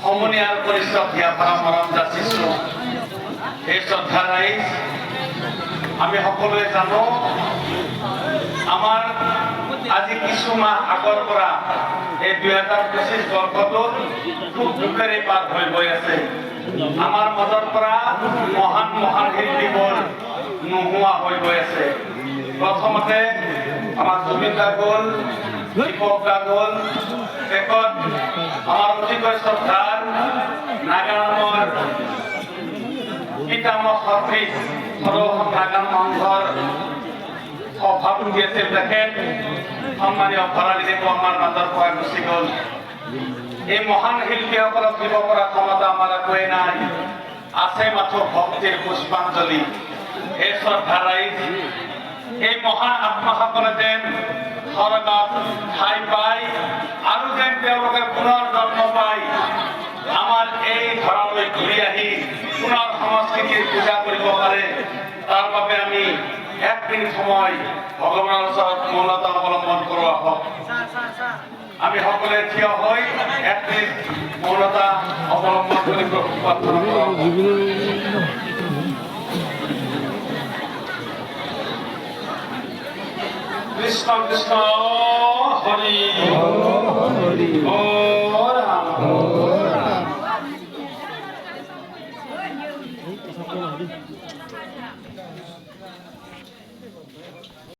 সমনীয়াৰ পৰিচয় দিয়া পৰম যাচিছো। এই শ্ৰদ্ধা ৰাইজ, আমি সকলোৱে জানো আমাৰ আজি কিছু মাহ আগৰ পৰা এই 2025 বৰ্ষটোত খুব দুখেৰে পাৰ হৈ গৈ আছে। আমাৰ মাজৰ পৰা মহান মহান শিল্পীবোৰ নোহোৱা হৈ গৈ আছে। প্ৰথমতে আমাৰ জুবিন দা গ'ল, দীপক দা গ'ল, শেষত আমাৰ অতিকৈ শ্ৰদ্ধাৰ নাগানৰ পিতামহ সদৃশ নাগান মঞ্চৰ সভাপতি আছিল তেখেত সন্মানীয় ভৰালী দেৱ আমাৰ মাজৰ পৰা গুচি গ'ল। এই মহান শিল্পীসকলক দিব পৰা ক্ষমতা আমাৰ একোৱেই নাই, আছে মাথো ভক্তিৰ পুষ্পাঞ্জলি। এই শ্ৰদ্ধা ৰাইজ, এই মহান আত্মাসকলে যেন স্বৰ্গত ঠাই পায় আৰু যেন তেওঁলোকে পুনৰ জন্ম পায়, আমাৰ এই ধৰালৈ ঘূৰি আহি পুনৰ সংস্কৃতিৰ পূজা কৰিব পাৰে, তাৰ বাবে আমি এক মিনিট সময় ভগৱানৰ ওচৰত মৌনতা অৱলম্বন কৰোঁ। আহক আমি সকলোৱে থিয় হৈ এক মিনিট মৌনতা অৱলম্বন কৰি প্ৰভুক প্ৰাৰ্থনা কৰোঁ। কৃষ্ণ কৃষ্ণ হৰি হৰি